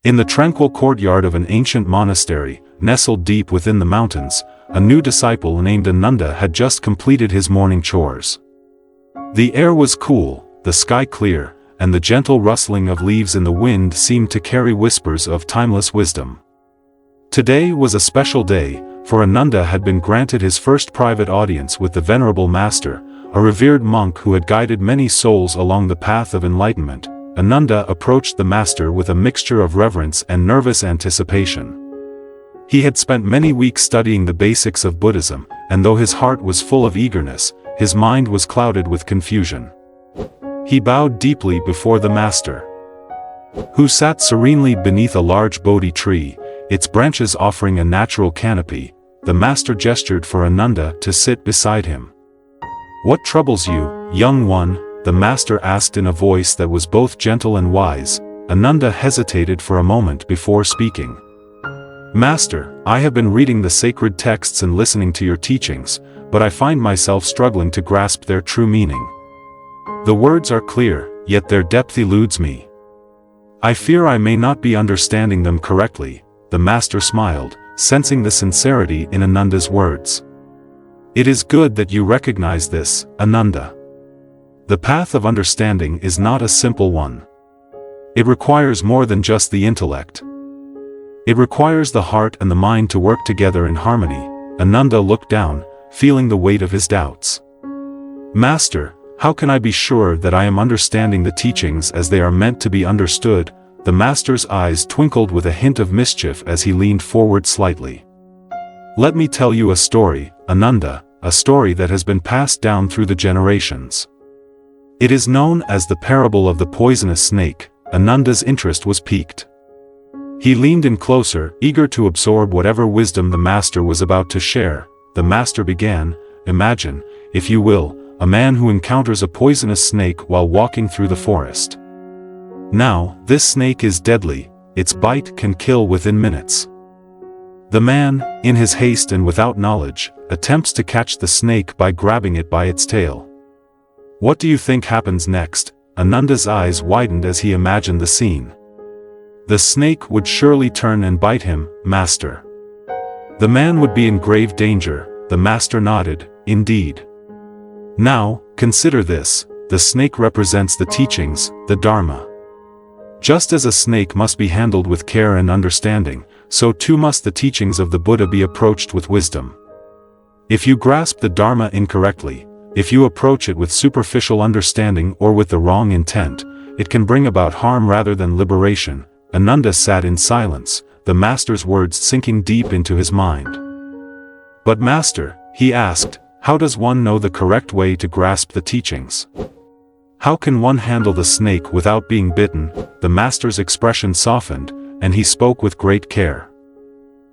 In the tranquil courtyard of an ancient monastery, nestled deep within the mountains, a new disciple named Ananda had just completed his morning chores. The air was cool, the sky clear, and the gentle rustling of leaves in the wind seemed to carry whispers of timeless wisdom. Today was a special day, for Ananda had been granted his first private audience with the Venerable Master, a revered monk who had guided many souls along the path of enlightenment. Ananda approached the Master with a mixture of reverence and nervous anticipation. He had spent many weeks studying the basics of Buddhism, and though his heart was full of eagerness, his mind was clouded with confusion. He bowed deeply before the Master, who sat serenely beneath a large Bodhi tree, its branches offering a natural canopy. The Master gestured for Ananda to sit beside him. "What troubles you, young one?" the Master asked in a voice that was both gentle and wise. Ananda hesitated for a moment before speaking. "Master, I have been reading the sacred texts and listening to your teachings, but I find myself struggling to grasp their true meaning. The words are clear, yet their depth eludes me. I fear I may not be understanding them correctly." The Master smiled, sensing the sincerity in Ananda's words. "It is good that you recognize this, Ananda. The path of understanding is not a simple one. It requires more than just the intellect. It requires the heart and the mind to work together in harmony." Ananda looked down, feeling the weight of his doubts. "Master, how can I be sure that I am understanding the teachings as they are meant to be understood?" The Master's eyes twinkled with a hint of mischief as he leaned forward slightly. "Let me tell you a story, Ananda, a story that has been passed down through the generations. It is known as the parable of the poisonous snake." Ananda's interest was piqued. He leaned in closer, eager to absorb whatever wisdom the Master was about to share. The Master began, "Imagine, if you will, a man who encounters a poisonous snake while walking through the forest. Now, this snake is deadly, its bite can kill within minutes. The man, in his haste and without knowledge, attempts to catch the snake by grabbing it by its tail. What do you think happens next?" Ananda's eyes widened as he imagined the scene. "The snake would surely turn and bite him, Master. The man would be in grave danger." The Master nodded, "Indeed. Now, consider this, the snake represents the teachings, the Dharma. Just as a snake must be handled with care and understanding, so too must the teachings of the Buddha be approached with wisdom. If you grasp the Dharma incorrectly, if you approach it with superficial understanding or with the wrong intent, it can bring about harm rather than liberation." Ananda sat in silence, the Master's words sinking deep into his mind. "But Master," he asked, "how does one know the correct way to grasp the teachings? How can one handle the snake without being bitten?" The Master's expression softened, and he spoke with great care.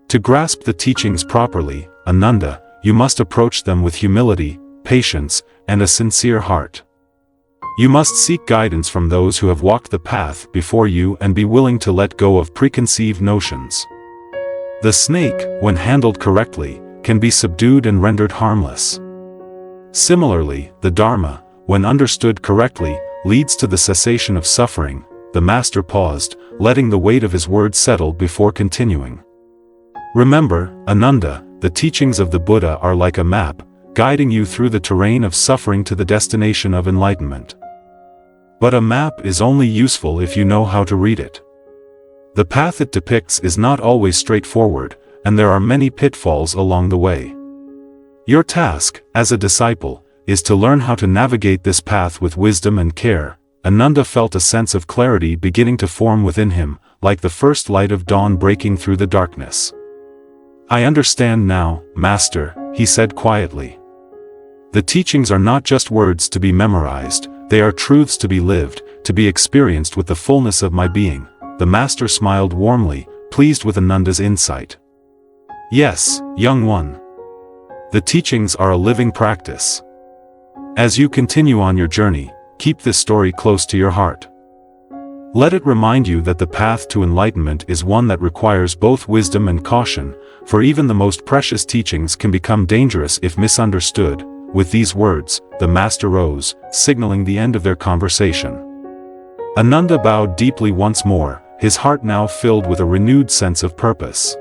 "To grasp the teachings properly, Ananda, you must approach them with humility, patience, and a sincere heart. You must seek guidance from those who have walked the path before you and be willing to let go of preconceived notions. The snake, when handled correctly, can be subdued and rendered harmless. Similarly, the Dharma, when understood correctly, leads to the cessation of suffering." The Master paused, letting the weight of his words settle before continuing. "Remember, Ananda, the teachings of the Buddha are like a map, guiding you through the terrain of suffering to the destination of enlightenment. But a map is only useful if you know how to read it. The path it depicts is not always straightforward, and there are many pitfalls along the way. Your task, as a disciple, is to learn how to navigate this path with wisdom and care." Ananda felt a sense of clarity beginning to form within him, like the first light of dawn breaking through the darkness. "I understand now, Master," he said quietly. "The teachings are not just words to be memorized, they are truths to be lived, to be experienced with the fullness of my being." The Master smiled warmly, pleased with Ananda's insight. "Yes, young one. The teachings are a living practice. As you continue on your journey, keep this story close to your heart. Let it remind you that the path to enlightenment is one that requires both wisdom and caution, for even the most precious teachings can become dangerous if misunderstood." With these words, the Master rose, signaling the end of their conversation. Ananda bowed deeply once more, his heart now filled with a renewed sense of purpose.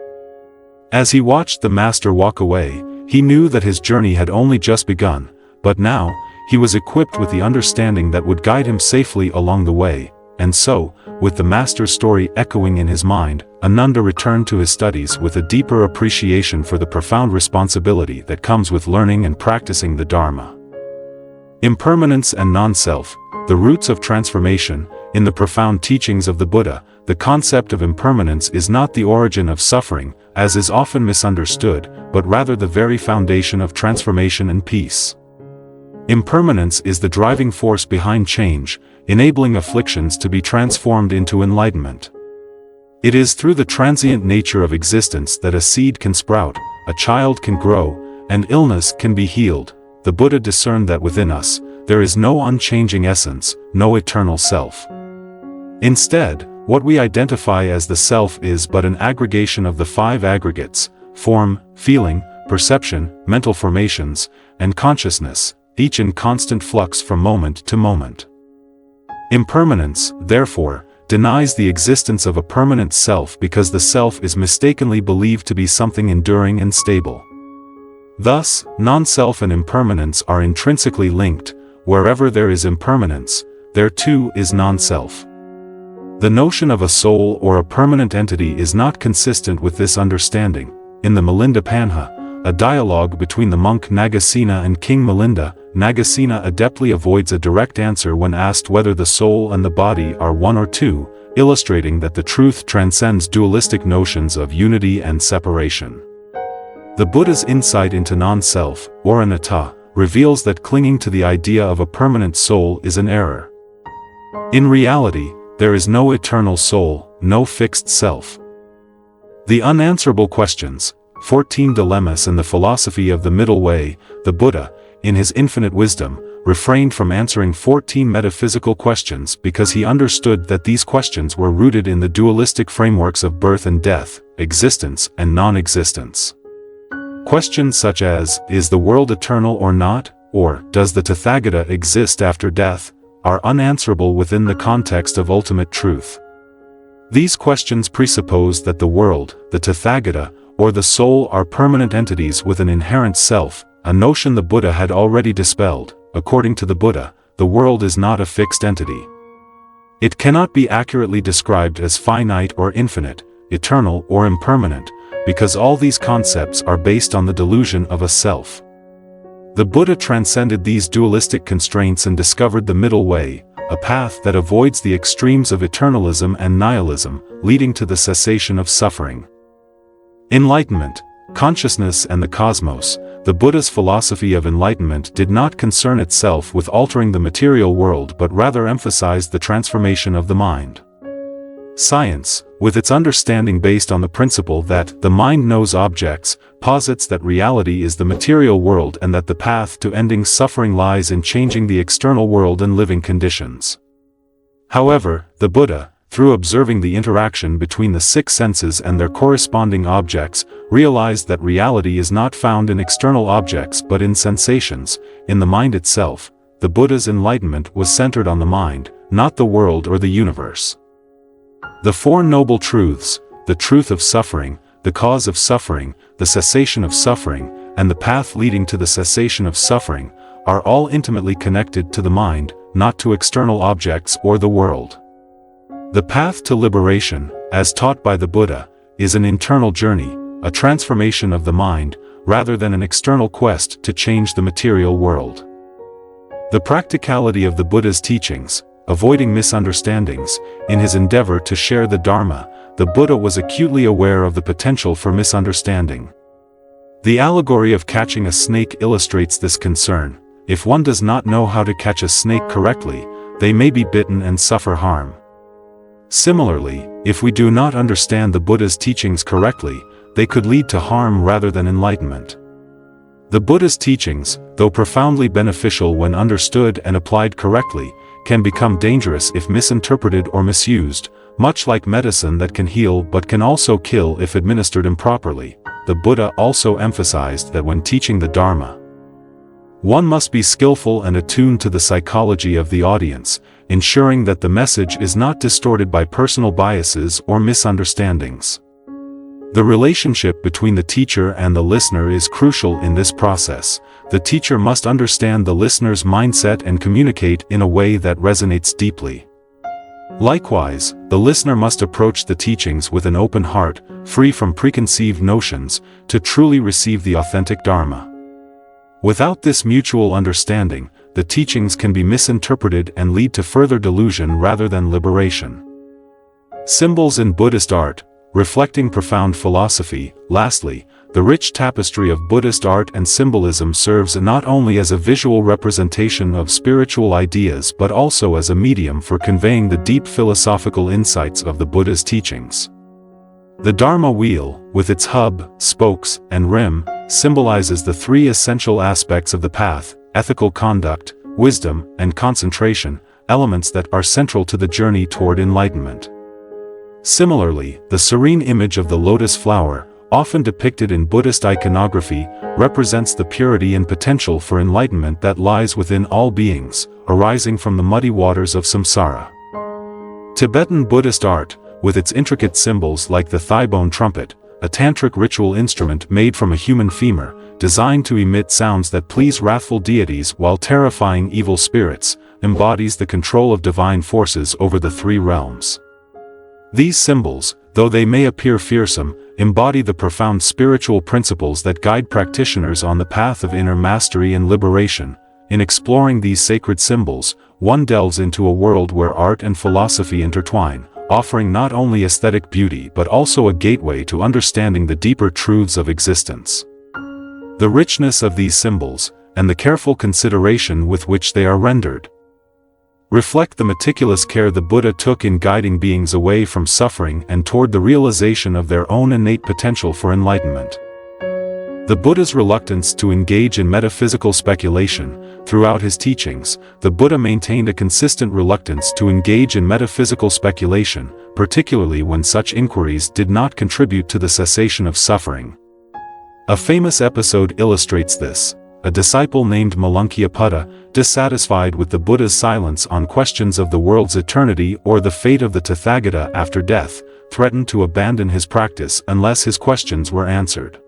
As he watched the master walk away, he knew that his journey had only just begun, but now, he was equipped with the understanding that would guide him safely along the way, and so, with the master's story echoing in his mind, Ananda returned to his studies with a deeper appreciation for the profound responsibility that comes with learning and practicing the Dharma. Impermanence and non-self, the roots of transformation. In the profound teachings of the Buddha, the concept of impermanence is not the origin of suffering, as is often misunderstood, but rather the very foundation of transformation and peace. Impermanence is the driving force behind change, enabling afflictions to be transformed into enlightenment. It is through the transient nature of existence that a seed can sprout, a child can grow, and illness can be healed. The Buddha discerned that within us, there is no unchanging essence, no eternal self. Instead, what we identify as the self is but an aggregation of the five aggregates: form, feeling, perception, mental formations, and consciousness, each in constant flux from moment to moment. Impermanence, therefore, denies the existence of a permanent self because the self is mistakenly believed to be something enduring and stable. Thus, non-self and impermanence are intrinsically linked. Wherever there is impermanence, there too is non-self. The notion of a soul or a permanent entity is not consistent with this understanding. In the Milinda Panha, a dialogue between the monk Nagasena and King Milinda, Nagasena adeptly avoids a direct answer when asked whether the soul and the body are one or two, illustrating that the truth transcends dualistic notions of unity and separation. The Buddha's insight into non-self, or anatta, reveals that clinging to the idea of a permanent soul is an error. In reality, there is no eternal soul, no fixed self. The unanswerable questions, 14 dilemmas and the philosophy of the middle way. The Buddha, in his infinite wisdom, refrained from answering 14 metaphysical questions because he understood that these questions were rooted in the dualistic frameworks of birth and death, existence and non-existence. Questions such as, is the world eternal or not, or, does the Tathagata exist after death, are unanswerable within the context of ultimate truth. These questions presuppose that the world, the Tathagata, or the soul are permanent entities with an inherent self, a notion the Buddha had already dispelled. According to the Buddha, the world is not a fixed entity. It cannot be accurately described as finite or infinite, eternal or impermanent, because all these concepts are based on the delusion of a self. The Buddha transcended these dualistic constraints and discovered the middle way, a path that avoids the extremes of eternalism and nihilism, leading to the cessation of suffering. Enlightenment, consciousness and the cosmos. The Buddha's philosophy of enlightenment did not concern itself with altering the material world but rather emphasized the transformation of the mind. Science, with its understanding based on the principle that the mind knows objects, posits that reality is the material world and that the path to ending suffering lies in changing the external world and living conditions. However, the Buddha, through observing the interaction between the six senses and their corresponding objects, realized that reality is not found in external objects but in sensations, in the mind itself. The Buddha's enlightenment was centered on the mind, not the world or the universe. The Four Noble Truths, the truth of suffering, the cause of suffering, the cessation of suffering, and the path leading to the cessation of suffering, are all intimately connected to the mind, not to external objects or the world. The path to liberation, as taught by the Buddha, is an internal journey, a transformation of the mind, rather than an external quest to change the material world. The practicality of the Buddha's teachings, avoiding misunderstandings. In his endeavor to share the Dharma, the Buddha was acutely aware of the potential for misunderstanding. The allegory of catching a snake illustrates this concern. If one does not know how to catch a snake correctly, they may be bitten and suffer harm. Similarly, if we do not understand the Buddha's teachings correctly, they could lead to harm rather than enlightenment. The Buddha's teachings, though profoundly beneficial when understood and applied correctly, can become dangerous if misinterpreted or misused, much like medicine that can heal but can also kill if administered improperly. The Buddha also emphasized that when teaching the Dharma, one must be skillful and attuned to the psychology of the audience, ensuring that the message is not distorted by personal biases or misunderstandings. The relationship between the teacher and the listener is crucial in this process. The teacher must understand the listener's mindset and communicate in a way that resonates deeply. Likewise, the listener must approach the teachings with an open heart, free from preconceived notions, to truly receive the authentic Dharma. Without this mutual understanding, the teachings can be misinterpreted and lead to further delusion rather than liberation. Symbols in Buddhist art, reflecting profound philosophy. Lastly, the rich tapestry of Buddhist art and symbolism serves not only as a visual representation of spiritual ideas but also as a medium for conveying the deep philosophical insights of the Buddha's teachings. The Dharma wheel, with its hub, spokes, and rim, symbolizes the three essential aspects of the path: ethical conduct, wisdom, and concentration, elements that are central to the journey toward enlightenment. Similarly, the serene image of the lotus flower, often depicted in Buddhist iconography, represents the purity and potential for enlightenment that lies within all beings, arising from the muddy waters of samsara. Tibetan Buddhist art, with its intricate symbols like the thigh-bone trumpet, a tantric ritual instrument made from a human femur, designed to emit sounds that please wrathful deities while terrifying evil spirits, embodies the control of divine forces over the three realms. These symbols, though they may appear fearsome, embody the profound spiritual principles that guide practitioners on the path of inner mastery and liberation. In exploring these sacred symbols, one delves into a world where art and philosophy intertwine, offering not only aesthetic beauty but also a gateway to understanding the deeper truths of existence. The richness of these symbols, and the careful consideration with which they are rendered, reflect the meticulous care the Buddha took in guiding beings away from suffering and toward the realization of their own innate potential for enlightenment. The Buddha's reluctance to engage in metaphysical speculation. Throughout his teachings, the Buddha maintained a consistent reluctance to engage in metaphysical speculation, particularly when such inquiries did not contribute to the cessation of suffering. A famous episode illustrates this. A disciple named Malankiyaputta, dissatisfied with the Buddha's silence on questions of the world's eternity or the fate of the Tathagata after death, threatened to abandon his practice unless his questions were answered.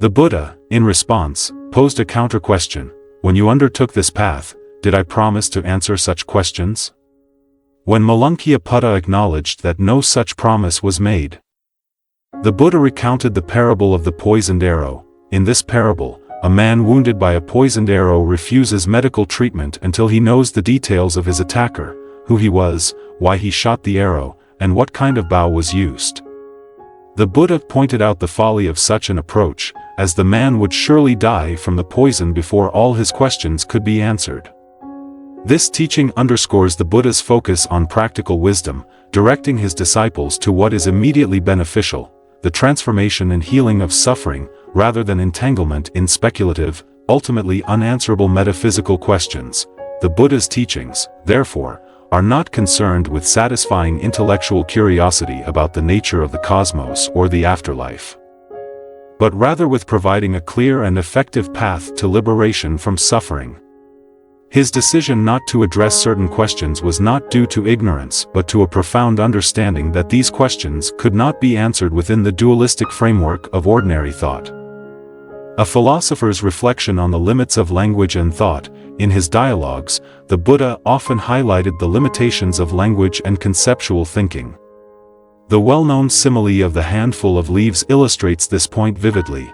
The Buddha, in response, posed a counter-question: "When you undertook this path, did I promise to answer such questions?" When Malankiyaputta acknowledged that no such promise was made, the Buddha recounted the parable of the poisoned arrow. In this parable, a man wounded by a poisoned arrow refuses medical treatment until he knows the details of his attacker, who he was, why he shot the arrow, and what kind of bow was used. The Buddha pointed out the folly of such an approach, as the man would surely die from the poison before all his questions could be answered. This teaching underscores the Buddha's focus on practical wisdom, directing his disciples to what is immediately beneficial, the transformation and healing of suffering, rather than entanglement in speculative, ultimately unanswerable metaphysical questions. The Buddha's teachings, therefore, are not concerned with satisfying intellectual curiosity about the nature of the cosmos or the afterlife, but rather with providing a clear and effective path to liberation from suffering. His decision not to address certain questions was not due to ignorance but to a profound understanding that these questions could not be answered within the dualistic framework of ordinary thought. A philosopher's reflection on the limits of language and thought. In his dialogues, the Buddha often highlighted the limitations of language and conceptual thinking. The well-known simile of the handful of leaves illustrates this point vividly.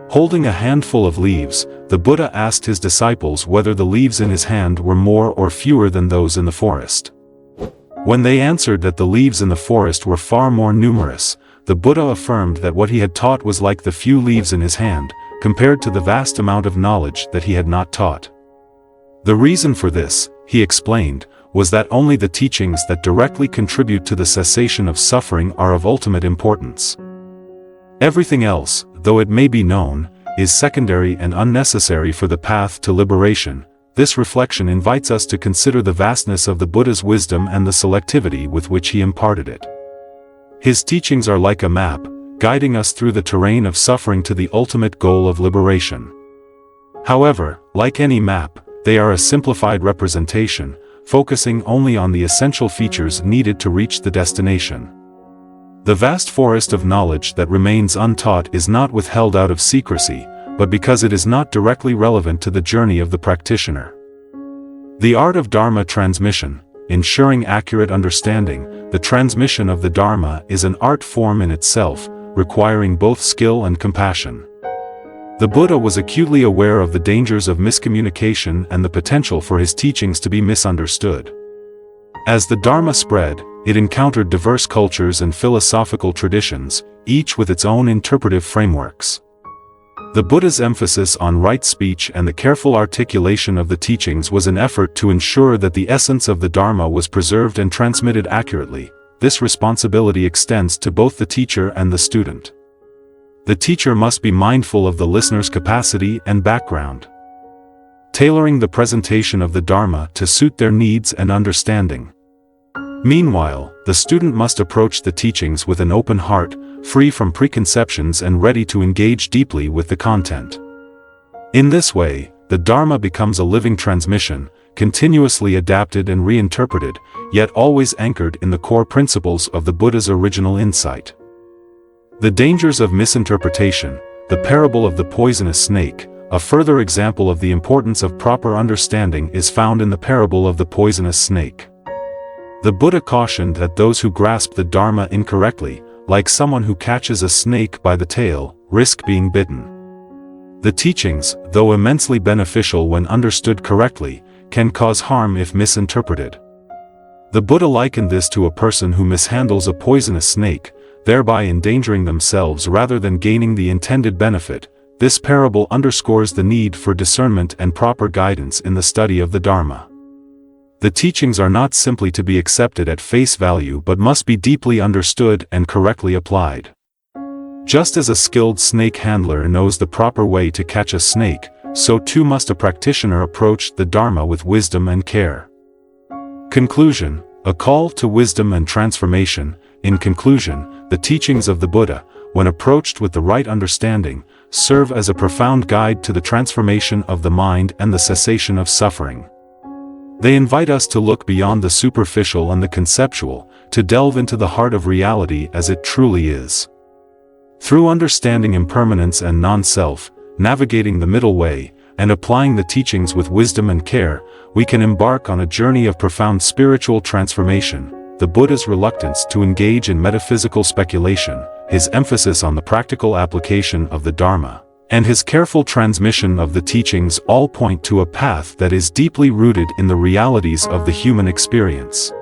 Holding a handful of leaves, the Buddha asked his disciples whether the leaves in his hand were more or fewer than those in the forest. When they answered that the leaves in the forest were far more numerous, the Buddha affirmed that what he had taught was like the few leaves in his hand, compared to the vast amount of knowledge that he had not taught. The reason for this, he explained, was that only the teachings that directly contribute to the cessation of suffering are of ultimate importance. Everything else, though it may be known, is secondary and unnecessary for the path to liberation. This reflection invites us to consider the vastness of the Buddha's wisdom and the selectivity with which he imparted it. His teachings are like a map, guiding us through the terrain of suffering to the ultimate goal of liberation. However, like any map, they are a simplified representation, focusing only on the essential features needed to reach the destination. The vast forest of knowledge that remains untaught is not withheld out of secrecy, but because it is not directly relevant to the journey of the practitioner. The art of Dharma transmission, ensuring accurate understanding. The transmission of the Dharma is an art form in itself, requiring both skill and compassion. The Buddha was acutely aware of the dangers of miscommunication and the potential for his teachings to be misunderstood. As the Dharma spread, it encountered diverse cultures and philosophical traditions, each with its own interpretive frameworks. The Buddha's emphasis on right speech and the careful articulation of the teachings was an effort to ensure that the essence of the Dharma was preserved and transmitted accurately. This responsibility extends to both the teacher and the student. The teacher must be mindful of the listener's capacity and background, tailoring the presentation of the Dharma to suit their needs and understanding. Meanwhile, the student must approach the teachings with an open heart, free from preconceptions and ready to engage deeply with the content. In this way, the Dharma becomes a living transmission, continuously adapted and reinterpreted, yet always anchored in the core principles of the Buddha's original insight. The dangers of misinterpretation. The parable of the poisonous snake, a further example of the importance of proper understanding, is found in the parable of the poisonous snake. The Buddha cautioned that those who grasp the Dharma incorrectly, like someone who catches a snake by the tail, risk being bitten. The teachings, though immensely beneficial when understood correctly, can cause harm if misinterpreted. The Buddha likened this to a person who mishandles a poisonous snake, thereby endangering themselves rather than gaining the intended benefit. This parable underscores the need for discernment and proper guidance in the study of the Dharma. The teachings are not simply to be accepted at face value but must be deeply understood and correctly applied. Just as a skilled snake handler knows the proper way to catch a snake, so too must a practitioner approach the Dharma with wisdom and care. Conclusion: a call to wisdom and transformation. In conclusion, the teachings of the Buddha, when approached with the right understanding, serve as a profound guide to the transformation of the mind and the cessation of suffering. They invite us to look beyond the superficial and the conceptual, to delve into the heart of reality as it truly is. Through understanding impermanence and non-self, navigating the middle way, and applying the teachings with wisdom and care, we can embark on a journey of profound spiritual transformation. The Buddha's reluctance to engage in metaphysical speculation, his emphasis on the practical application of the Dharma, and his careful transmission of the teachings all point to a path that is deeply rooted in the realities of the human experience.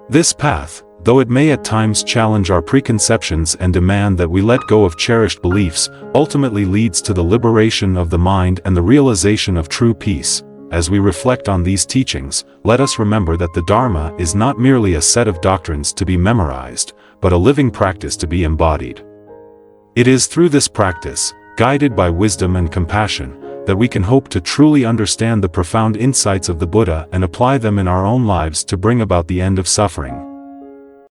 This path, though it may at times challenge our preconceptions and demand that we let go of cherished beliefs, ultimately leads to the liberation of the mind and the realization of true peace. As we reflect on these teachings, let us remember that the Dharma is not merely a set of doctrines to be memorized, but a living practice to be embodied. It is through this practice, guided by wisdom and compassion, that we can hope to truly understand the profound insights of the Buddha and apply them in our own lives to bring about the end of suffering.